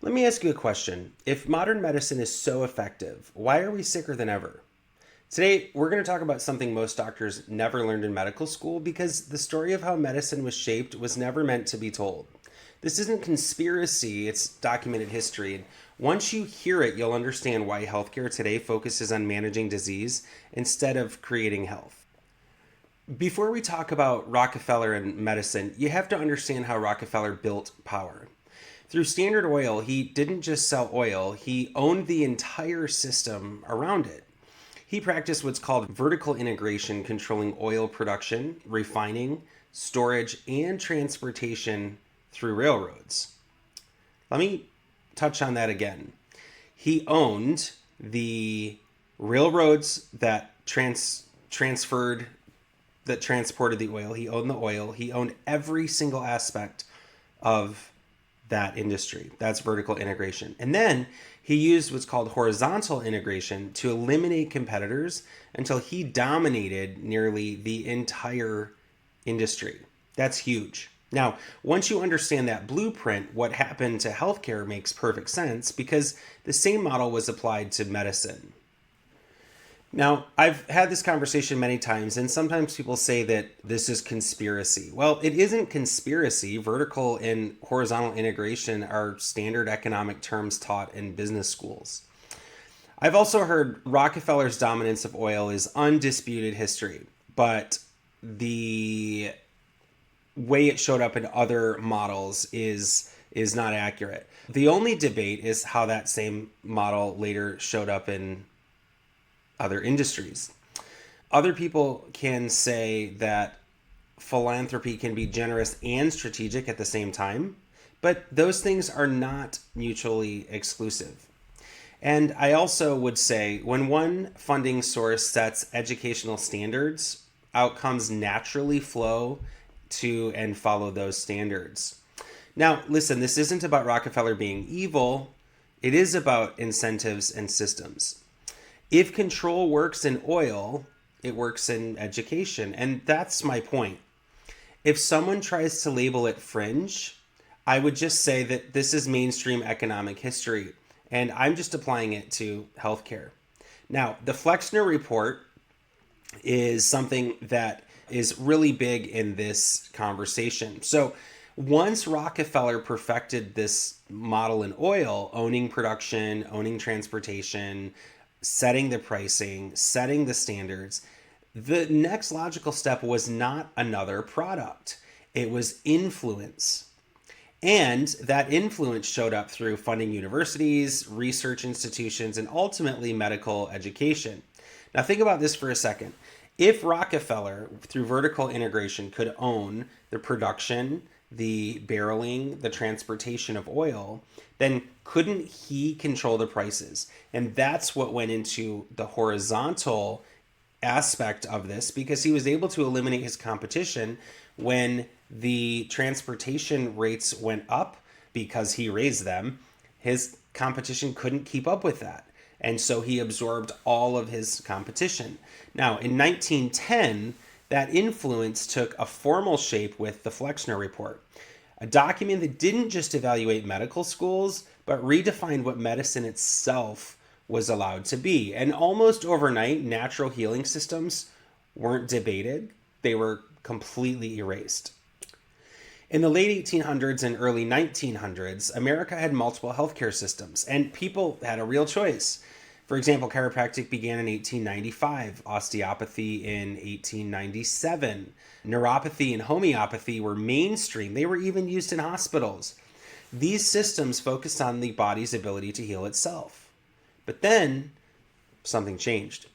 Let me ask you a question. If modern medicine is so effective, why are we sicker than ever? Today, we're going to talk about something most doctors never learned in medical school because the story of how medicine was shaped was never meant to be told. This isn't conspiracy, it's documented history. And once you hear it, you'll understand why healthcare today focuses on managing disease instead of creating health. Before we talk about Rockefeller and medicine, you have to understand how Rockefeller built power. Through Standard Oil, he didn't just sell oil, he owned the entire system around it. He practiced what's called vertical integration, controlling oil production, refining, storage, and transportation through railroads. Let me touch on that again. He owned the railroads that transferred, that transported the oil. He owned the oil. He owned every single aspect of that industry. That's vertical integration. And then he used what's called horizontal integration to eliminate competitors until he dominated nearly the entire industry. That's huge. Now, once you understand that blueprint, what happened to healthcare makes perfect sense because the same model was applied to medicine. Now, I've had this conversation many times, and sometimes people say that this is conspiracy. Well, it isn't conspiracy. Vertical and horizontal integration are standard economic terms taught in business schools. I've also heard Rockefeller's dominance of oil is undisputed history, but the way it showed up in other models is not accurate. The only debate is how that same model later showed up in other industries. Other people can say that philanthropy can be generous and strategic at the same time, but those things are not mutually exclusive. And I also would say when one funding source sets educational standards, outcomes naturally flow to and follow those standards. Now, listen, this isn't about Rockefeller being evil. It is about incentives and systems. If control works in oil, it works in education. And that's my point. If someone tries to label it fringe, I would just say that this is mainstream economic history, and I'm just applying it to healthcare. Now, the Flexner Report is something that is really big in this conversation. So once Rockefeller perfected this model in oil, owning production, owning transportation, setting the pricing, setting the standards, the next logical step was not another product. It was influence. And that influence showed up through funding universities, research institutions, and ultimately medical education. Now think about this for a second. If Rockefeller, through vertical integration, could own the production, the barreling, the transportation of oil, then couldn't he control the prices? And that's what went into the horizontal aspect of this because he was able to eliminate his competition when the transportation rates went up because he raised them. His competition couldn't keep up with that. And so he absorbed all of his competition. Now, in 1910, that influence took a formal shape with the Flexner Report, a document that didn't just evaluate medical schools, but redefined what medicine itself was allowed to be. And almost overnight, natural healing systems weren't debated, they were completely erased. In the late 1800s and early 1900s, America had multiple healthcare systems, and people had a real choice. For example, chiropractic began in 1895, osteopathy in 1897. Neuropathy and homeopathy were mainstream. They were even used in hospitals. These systems focused on the body's ability to heal itself. But then something changed.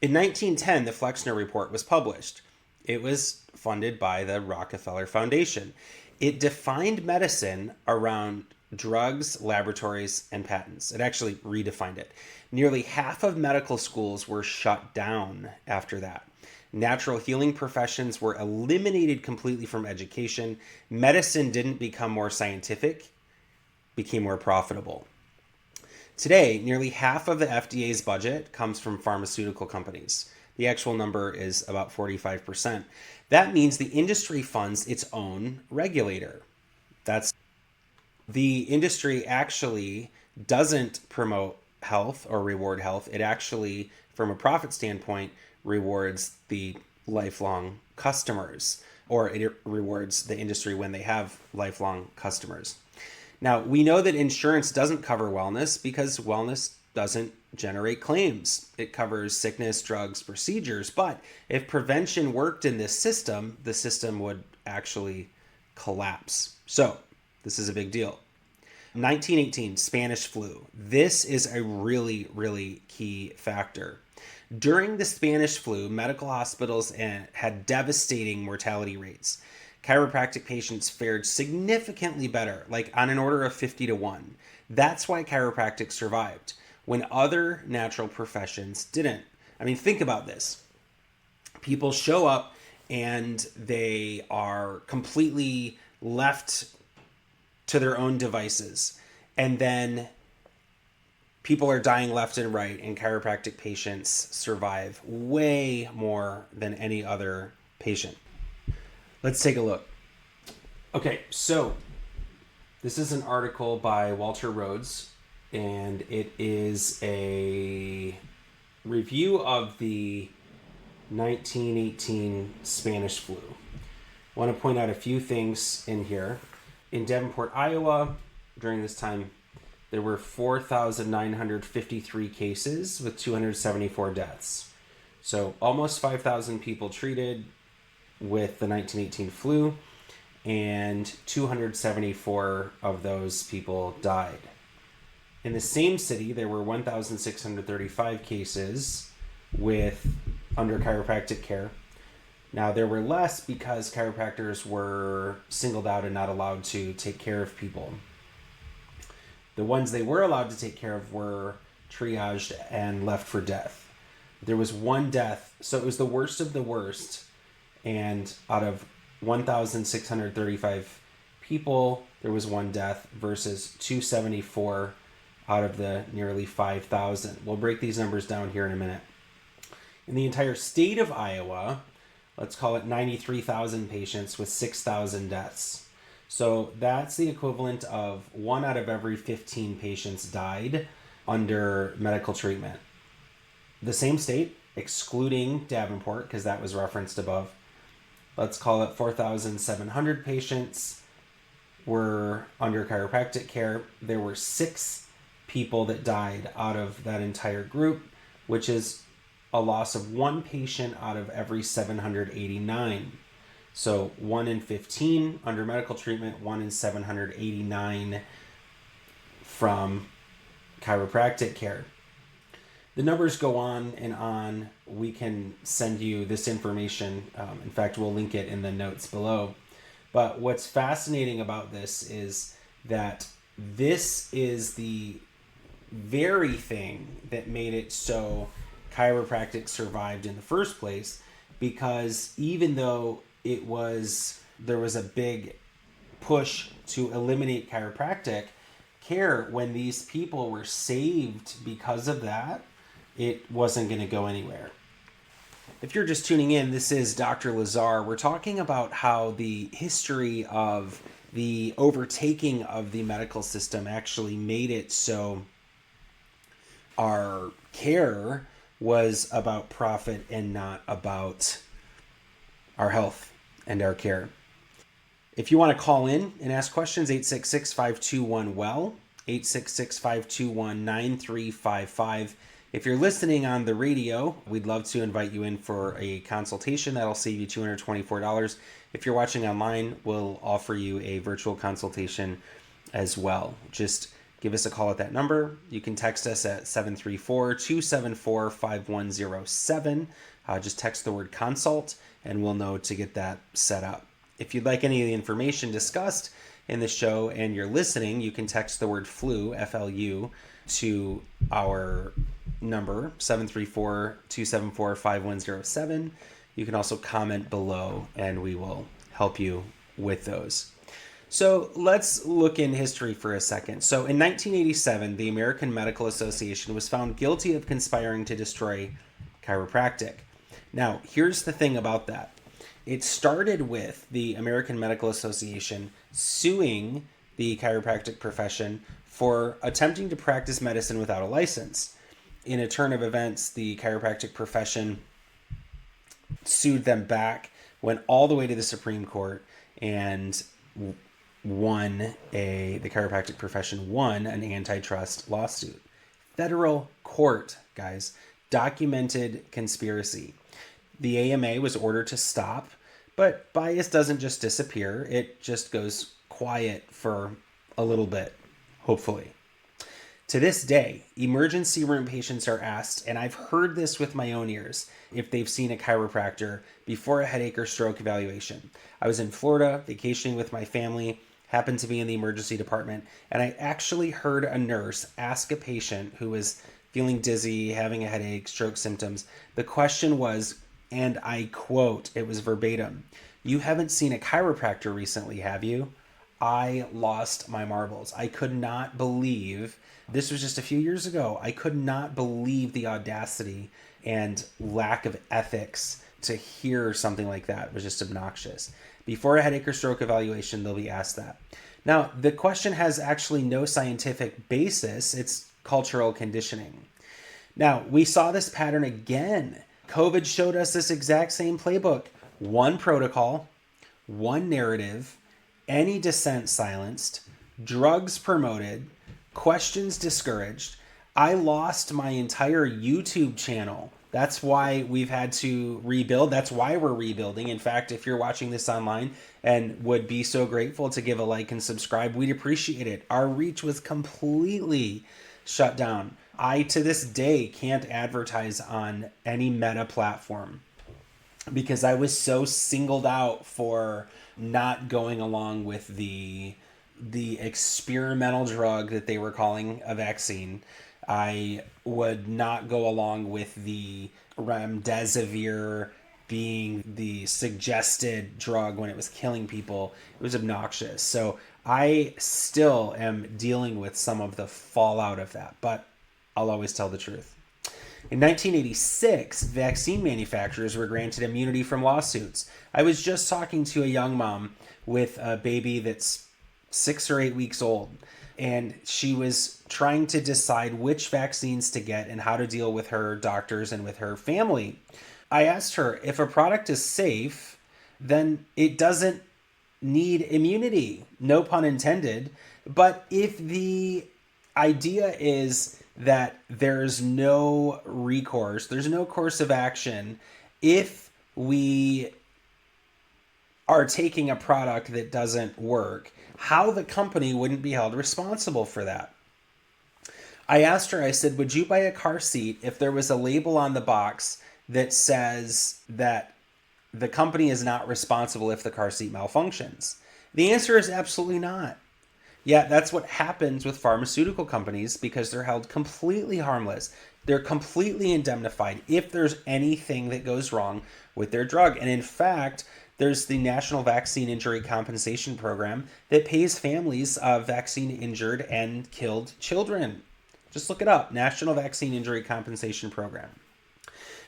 In 1910, the Flexner Report was published. It was funded by the Rockefeller Foundation. It defined medicine around drugs, laboratories, and patents. It actually redefined it. Nearly half of medical schools were shut down after that. Natural healing professions were eliminated completely from education. Medicine didn't become more scientific, became more profitable. Today, nearly half of the FDA's budget comes from pharmaceutical companies. The actual number is about 45%. That means the industry funds its own regulator. That's The industry actually doesn't promote health or reward health. It actually, from a profit standpoint, rewards the lifelong customers, or it rewards the industry when they have lifelong customers. Now, we know that insurance doesn't cover wellness because wellness doesn't generate claims. It covers sickness, drugs, procedures. But if prevention worked in this system, the system would actually collapse. So, this is a big deal. 1918, Spanish flu. This is a really, really key factor. During the Spanish flu, medical hospitals had devastating mortality rates. Chiropractic patients fared significantly better, like on an order of 50 to 1. That's why chiropractic survived when other natural professions didn't. I mean, think about this. People show up and they are completely left to their own devices. And then people are dying left and right, and chiropractic patients survive way more than any other patient. Let's take a look. Okay, so this is an article by Walter Rhodes, and it is a review of the 1918 Spanish flu. I want to point out a few things in here. In Davenport, Iowa, during this time, there were 4,953 cases with 274 deaths. So almost 5,000 people treated with the 1918 flu, and 274 of those people died. In the same city, there were 1,635 cases under chiropractic care. Now, there were less because chiropractors were singled out and not allowed to take care of people. The ones they were allowed to take care of were triaged and left for death. There was one death, so it was the worst of the worst. And out of 1,635 people, there was one death versus 274 out of the nearly 5,000. We'll break these numbers down here in a minute. In the entire state of Iowa, let's call it 93,000 patients with 6,000 deaths. So that's the equivalent of 1 out of every 15 patients died under medical treatment. The same state, excluding Davenport, because that was referenced above, let's call it 4,700 patients were under chiropractic care. There were 6 people that died out of that entire group, which is a loss of 1 patient out of every 789. So 1 in 15 under medical treatment, 1 in 789 from chiropractic care. The numbers go on and on. We can send you this information. In fact, we'll link it in the notes below. But what's fascinating about this is that this is the very thing that made it so chiropractic survived in the first place, because even though there was a big push to eliminate chiropractic care, when these people were saved because of that, it wasn't going to go anywhere. If you're just tuning in, this is Dr. Lazar. We're talking about how the history of the overtaking of the medical system actually made it so our care was about profit and not about our health and our care. If you want to call in and ask questions, 866-521-WELL, 866-521-9355. If you're listening on the radio, we'd love to invite you in for a consultation. That'll save you $224. If you're watching online, we'll offer you a virtual consultation as well. Just give us a call at that number. You can text us at 734-274-5107. Just text the word consult and we'll know to get that set up. If you'd like any of the information discussed in the show and you're listening, you can text the word flu, F-L-U, to our number, 734-274-5107. You can also comment below and we will help you with those. So let's look in history for a second. So in 1987, the American Medical Association was found guilty of conspiring to destroy chiropractic. Now, here's the thing about that. It started with the American Medical Association suing the chiropractic profession for attempting to practice medicine without a license. In a turn of events, the chiropractic profession sued them back, went all the way to the Supreme Court, and the chiropractic profession won an antitrust lawsuit. Federal court, guys, documented conspiracy. The AMA was ordered to stop, but bias doesn't just disappear. It just goes quiet for a little bit, hopefully. To this day, emergency room patients are asked, and I've heard this with my own ears, if they've seen a chiropractor before a headache or stroke evaluation. I was in Florida vacationing with my family, happened to be in the emergency department, and I actually heard a nurse ask a patient who was feeling dizzy, having a headache, stroke symptoms. The question was, and I quote, it was verbatim, "You haven't seen a chiropractor recently, have you?" I lost my marbles. I could not believe, this was just a few years ago, I could not believe the audacity and lack of ethics to hear something like that. It was just obnoxious. Before a headache or stroke evaluation, they'll be asked that. Now, the question has actually no scientific basis. It's cultural conditioning. Now, we saw this pattern again. COVID showed us this exact same playbook. One protocol, one narrative, any dissent silenced, drugs promoted, questions discouraged. I lost my entire YouTube channel. That's why we've had to rebuild. That's why we're rebuilding. In fact, if you're watching this online and would be so grateful to give a like and subscribe, we'd appreciate it. Our reach was completely shut down. I, to this day, can't advertise on any Meta platform because I was so singled out for not going along with the experimental drug that they were calling a vaccine. I would not go along with the remdesivir being the suggested drug when it was killing people. It was obnoxious. So I still am dealing with some of the fallout of that, but I'll always tell the truth. In 1986, vaccine manufacturers were granted immunity from lawsuits. I was just talking to a young mom with a baby that's 6 or 8 weeks old, and she was trying to decide which vaccines to get and how to deal with her doctors and with her family. I asked her, if a product is safe, then it doesn't need immunity, no pun intended. But if the idea is that there's no recourse, there's no course of action, if we are taking a product that doesn't work, how the company wouldn't be held responsible for that. I asked her, I said, would you buy a car seat if there was a label on the box that says that the company is not responsible if the car seat malfunctions? The answer is absolutely not. Yeah, that's what happens with pharmaceutical companies because they're held completely harmless. They're completely indemnified if there's anything that goes wrong with their drug. And in fact, there's the National Vaccine Injury Compensation Program that pays families of vaccine injured and killed children. Just look it up, National Vaccine Injury Compensation Program.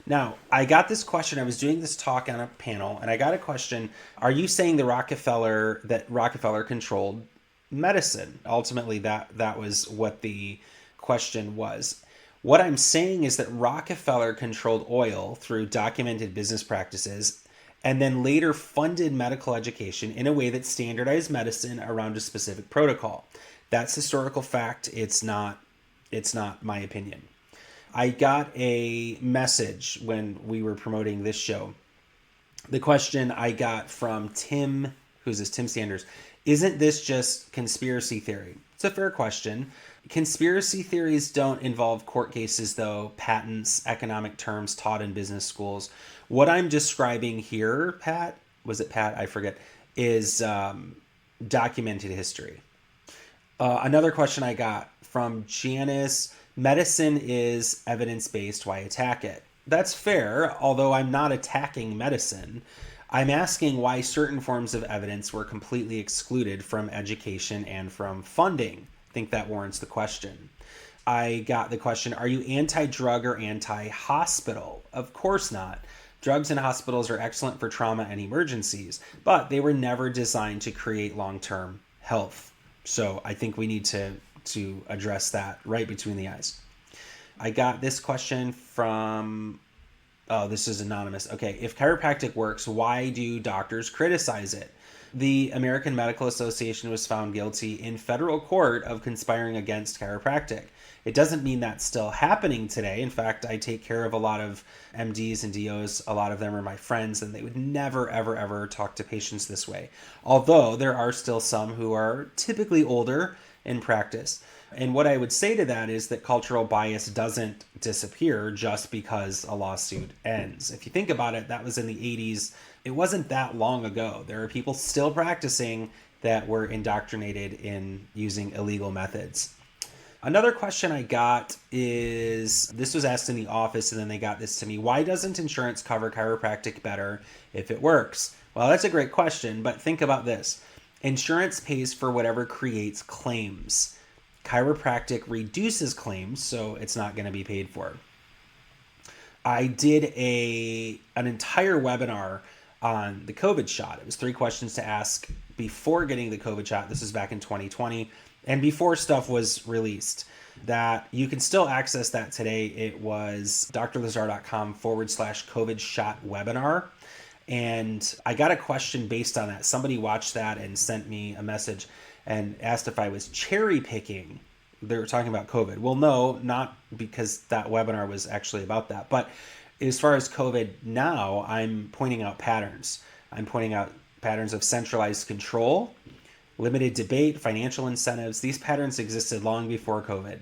Now, I got this question. I was doing this talk on a panel, and I got a question. Are you saying that Rockefeller controlled medicine? Ultimately, that was what the question was. What I'm saying is that Rockefeller controlled oil through documented business practices and then later funded medical education in a way that standardized medicine around a specific protocol. That's historical fact. It's not my opinion. I got a message when we were promoting this show. The question I got from Tim, who's this? Tim Sanders. Isn't this just conspiracy theory? It's a fair question. Conspiracy theories don't involve court cases, though, patents, economic terms taught in business schools. What I'm describing here, Pat, I forget, is documented history. Another question I got from Janice, medicine is evidence-based, why attack it? That's fair, although I'm not attacking medicine. I'm asking why certain forms of evidence were completely excluded from education and from funding. I think that warrants the question. I got the question, are you anti-drug or anti-hospital? Of course not. Drugs in hospitals are excellent for trauma and emergencies, but they were never designed to create long-term health So I think we need to address that right between the eyes. I got this question from, oh, this is anonymous. Okay, if chiropractic works, why do doctors criticize it? The American Medical Association was found guilty in federal court of conspiring against chiropractic. It doesn't mean that's still happening today. In fact, I take care of a lot of MDs and DOs. A lot of them are my friends, and they would never, ever, ever talk to patients this way. Although there are still some who are typically older in practice. And what I would say to that is that cultural bias doesn't disappear just because a lawsuit ends. If you think about it, that was in the 80s. It wasn't that long ago. There are people still practicing that were indoctrinated in using illegal methods. Another question I got is, this was asked in the office and then they got this to me. Why doesn't insurance cover chiropractic better if it works? Well, that's a great question, but think about this. Insurance pays for whatever creates claims. Chiropractic reduces claims, so it's not going to be paid for. I did an entire webinar on the COVID shot. It was 3 questions to ask before getting the COVID shot. This was back in 2020 and before stuff was released. That you can still access that today. It was drlazar.com/COVID shot webinar. And I got a question based on that. Somebody watched that and sent me a message and asked if I was cherry picking. They were talking about COVID. Well, no, not because that webinar was actually about that. But as far as COVID now, I'm pointing out patterns. I'm pointing out patterns of centralized control, limited debate, financial incentives. These patterns existed long before COVID.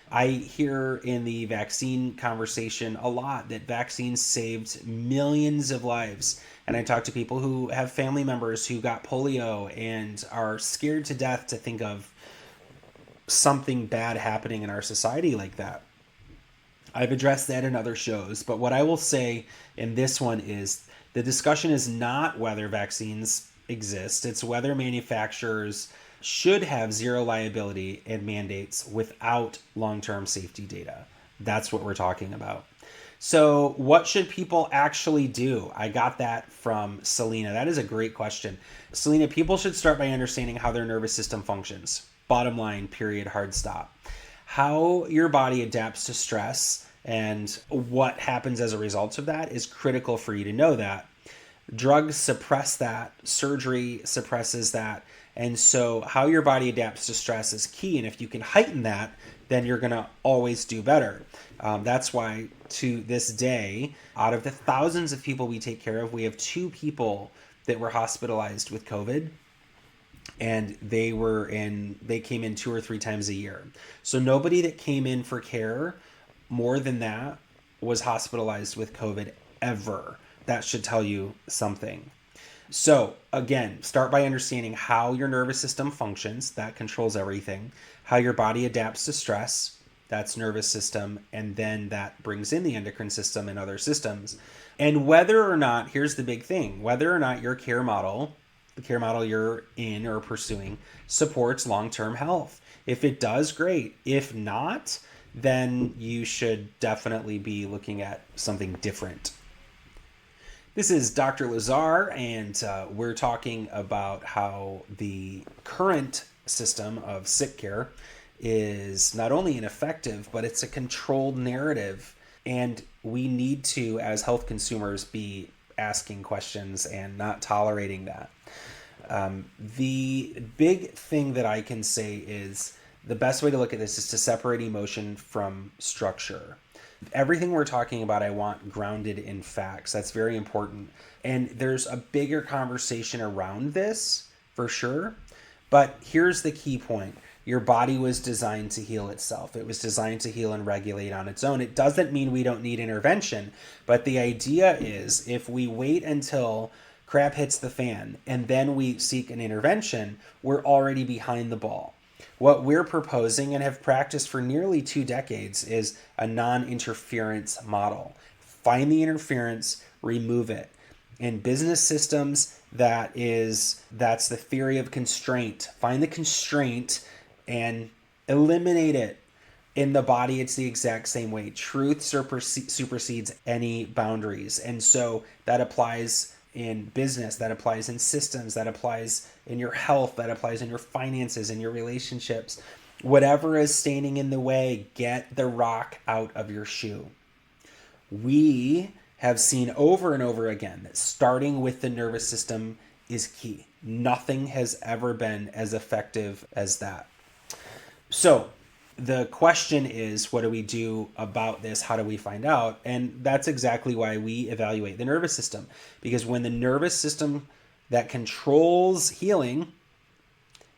I hear in the vaccine conversation a lot that vaccines saved millions of lives. And I talk to people who have family members who got polio and are scared to death to think of something bad happening in our society like that. I've addressed that in other shows, but what I will say in this one is the discussion is not whether vaccines exist, it's whether manufacturers should have zero liability and mandates without long-term safety data. That's what we're talking about. So what should people actually do? I got that from Selena. That is a great question. Selena, people should start by understanding how their nervous system functions. Bottom line, period, hard stop. How your body adapts to stress and what happens as a result of that is critical for you to know that. Drugs suppress that. Surgery suppresses that. And so how your body adapts to stress is key. And if you can heighten that, then you're going to always do better. That's why to this day, out of the thousands of people we take care of, we have 2 people that were hospitalized with COVID. And they came in 2 or 3 times a year. So nobody that came in for care more than that was hospitalized with COVID ever. That should tell you something. So again, start by understanding how your nervous system functions. That controls everything. How your body adapts to stress. That's nervous system. And then that brings in the endocrine system and other systems. And whether or not, here's the big thing, whether or not your care model, the care model you're in or pursuing, supports long-term health. If it does, great. If not, then you should definitely be looking at something different. This is Dr. Lazar, and we're talking about how the current system of sick care is not only ineffective, but it's a controlled narrative. And we need to, as health consumers, be asking questions and not tolerating that. The big thing that I can say is the best way to look at this is to separate emotion from structure. Everything we're talking about, I want grounded in facts. That's very important. And there's a bigger conversation around this for sure. But here's the key point. Your body was designed to heal itself. It was designed to heal and regulate on its own. It doesn't mean we don't need intervention. But the idea is if we wait until crap hits the fan and then we seek an intervention, we're already behind the ball. What we're proposing and have practiced for nearly 2 decades is a non-interference model. Find the interference, remove it. In business systems, that's the theory of constraint. Find the constraint and eliminate it. In the body, it's the exact same way. Truth supersedes any boundaries. And so that applies in business, that applies in systems, that applies in your health, that applies in your finances, in your relationships. Whatever is standing in the way, get the rock out of your shoe. We have seen over and over again that starting with the nervous system is key. Nothing has ever been as effective as that. So the question is, what do we do about this? How do we find out? And that's exactly why we evaluate the nervous system. Because when the nervous system that controls healing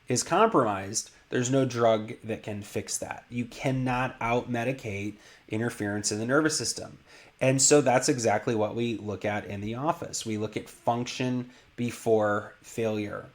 is compromised, there's no drug that can fix that. You cannot out-medicate interference in the nervous system. And so that's exactly what we look at in the office. We look at function before failure.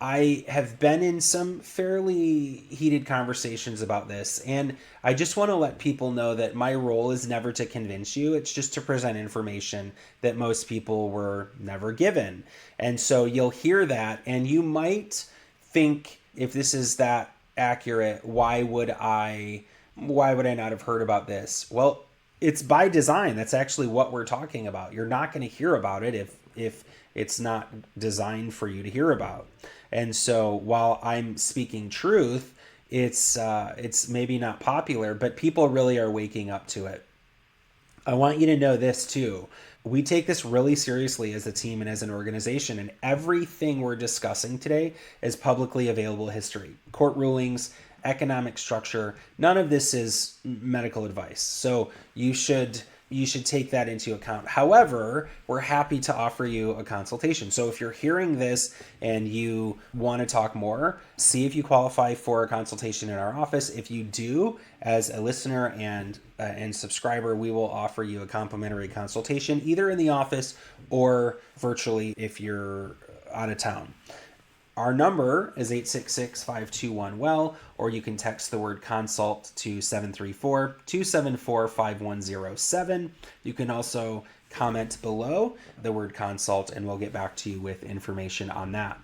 I have been in some fairly heated conversations about this, and I just want to let people know that my role is never to convince you. It's just to present information that most people were never given. And so you'll hear that, and you might think, if this is that accurate, why would I not have heard about this? Well, it's by design. That's actually what we're talking about. You're not going to hear about it if it's not designed for you to hear about. And so while I'm speaking truth, it's maybe not popular, but people really are waking up to it. I want you to know this too. We take this really seriously as a team and as an organization, and everything we're discussing today is publicly available history. Court rulings, economic structure, none of this is medical advice. So you should take that into account. However, we're happy to offer you a consultation. So if you're hearing this and you want to talk more, see if you qualify for a consultation in our office. If you do, as a listener and subscriber, we will offer you a complimentary consultation either in the office or virtually if you're out of town. Our number is 866-521-WELL, or you can text the word consult to 734-274-5107. You can also comment below the word consult, and we'll get back to you with information on that.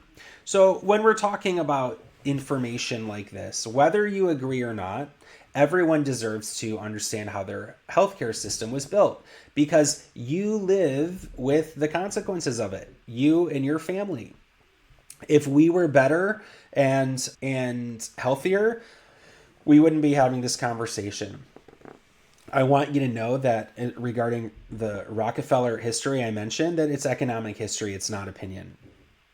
So when we're talking about information like this, whether you agree or not, everyone deserves to understand how their healthcare system was built, because you live with the consequences of it, you and your family. If we were better and healthier, we wouldn't be having this conversation. I want you to know that regarding the Rockefeller history I mentioned, that it's economic history, it's not opinion.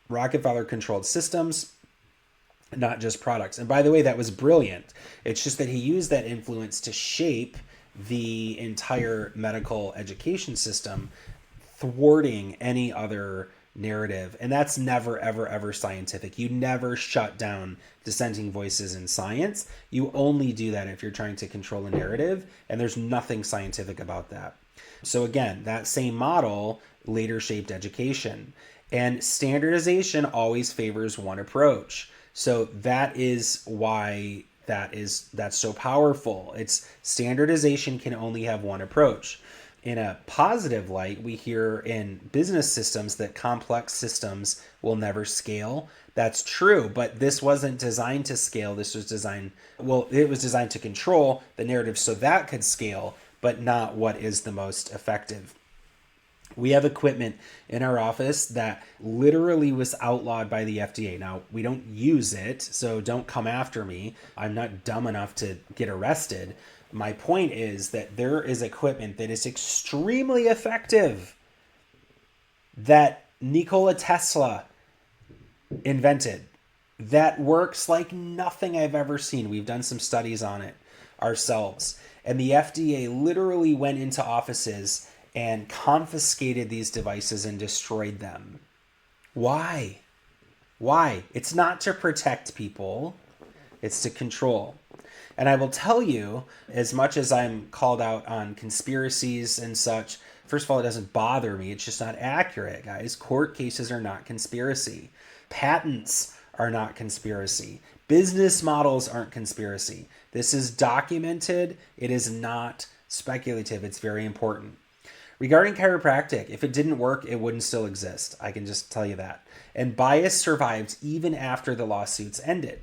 Rockefeller controlled systems, not just products. And by the way, that was brilliant. It's just that he used that influence to shape the entire medical education system, thwarting any other narrative. And that's never, ever, ever scientific. You never shut down dissenting voices in science. You only do that if you're trying to control a narrative, and there's nothing scientific about that. So again, that same model later shaped education, and standardization always favors one approach. So that is why that's so powerful. It's standardization can only have one approach. In a positive light, we hear in business systems that complex systems will never scale. That's true, but this wasn't designed to scale. This was designed to control the narrative so that could scale, but not what is the most effective. We have equipment in our office that literally was outlawed by the FDA. Now, we don't use it, so don't come after me. I'm not dumb enough to get arrested. My point is that there is equipment that is extremely effective that Nikola Tesla invented that works like nothing I've ever seen. We've done some studies on it ourselves. And the FDA literally went into offices and confiscated these devices and destroyed them. Why? It's not to protect people. It's to control. And I will tell you, as much as I'm called out on conspiracies and such, first of all, it doesn't bother me. It's just not accurate, guys. Court cases are not conspiracy. Patents are not conspiracy. Business models aren't conspiracy. This is documented. It is not speculative. It's very important. Regarding chiropractic, if it didn't work, it wouldn't still exist. I can just tell you that. And bias survived even after the lawsuits ended.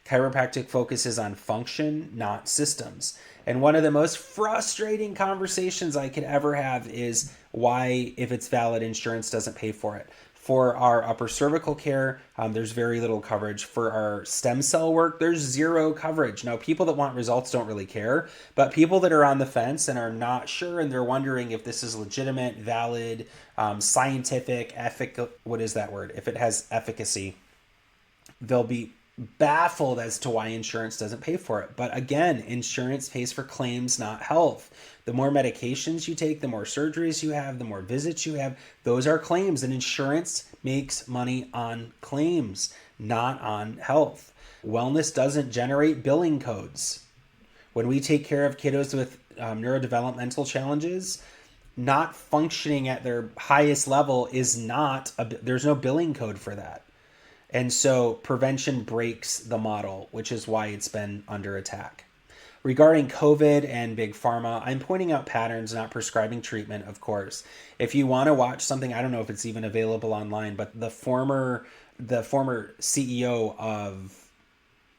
Chiropractic focuses on function, not systems. And one of the most frustrating conversations I could ever have is why, if it's valid, insurance doesn't pay for it. For our upper cervical care, there's very little coverage. For our stem cell work, there's zero coverage. Now, people that want results don't really care, but people that are on the fence and are not sure and they're wondering if this is legitimate, valid, scientific, what is that word? If it has efficacy, they'll be baffled as to why insurance doesn't pay for it. But again, insurance pays for claims, not health. The more medications you take, the more surgeries you have, the more visits you have, those are claims. And insurance makes money on claims, not on health. Wellness doesn't generate billing codes. When we take care of kiddos with neurodevelopmental challenges, not functioning at their highest level is there's no billing code for that. And so prevention breaks the model, which is why it's been under attack. Regarding COVID and Big Pharma, I'm pointing out patterns, not prescribing treatment, of course. If you want to watch something, I don't know if it's even available online, but the former CEO of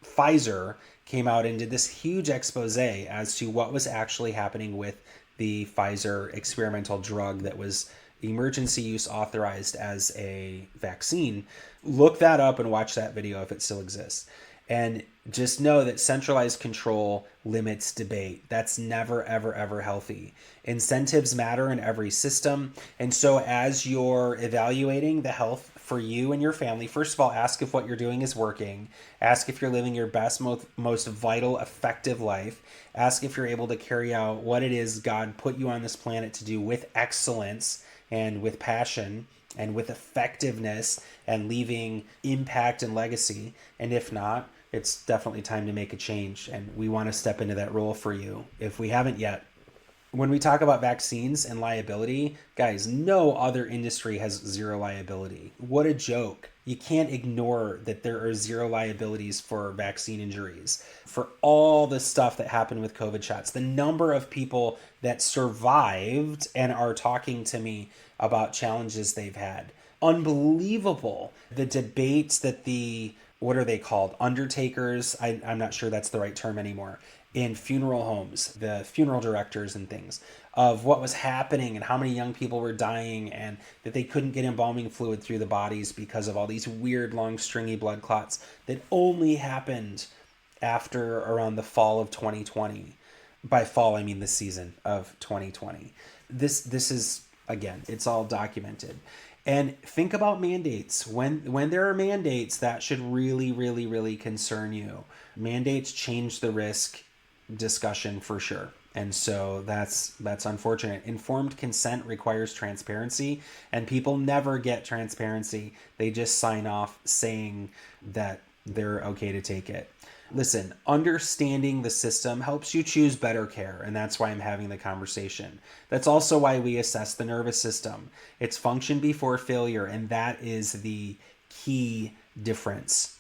Pfizer came out and did this huge expose as to what was actually happening with the Pfizer experimental drug that was emergency use authorized as a vaccine. Look that up and watch that video if it still exists. And just know that centralized control limits debate. That's never, ever, ever healthy. Incentives matter in every system. And so as you're evaluating the health for you and your family, first of all, ask if what you're doing is working. Ask if you're living your best, most vital, effective life. Ask if you're able to carry out what it is God put you on this planet to do with excellence and with passion and with effectiveness and leaving impact and legacy. And if not, it's definitely time to make a change. And we want to step into that role for you if we haven't yet. When we talk about vaccines and liability, guys, no other industry has zero liability. What a joke. You can't ignore that there are zero liabilities for vaccine injuries. For all the stuff that happened with COVID shots, the number of people that survived and are talking to me about challenges they've had. Unbelievable. The debates that what are they called? Undertakers, I'm not sure that's the right term anymore, in funeral homes, the funeral directors and things, of what was happening and how many young people were dying and that they couldn't get embalming fluid through the bodies because of all these weird, long, stringy blood clots that only happened after around the fall of 2020. By fall, I mean the season of 2020. This is, again, it's all documented. And think about mandates. When there are mandates, that should really, really, really concern you. Mandates change the risk discussion for sure. And so that's unfortunate. Informed consent requires transparency, and people never get transparency. They just sign off saying that they're okay to take it. Listen, understanding the system helps you choose better care, and that's why I'm having the conversation. That's also why we assess the nervous system. It's function before failure, and that is the key difference.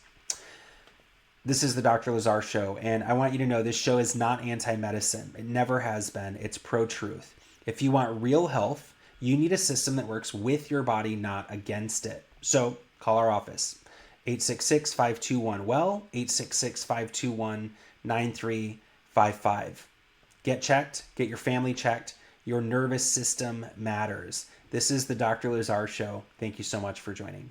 This is the Dr. Lazar Show, and I want you to know this show is not anti-medicine. It never has been. It's pro-truth. If you want real health, you need a system that works with your body, not against it. So call our office. 866-521-WELL, 866-521-9355. Get checked, get your family checked. Your nervous system matters. This is the Dr. Lazar Show. Thank you so much for joining.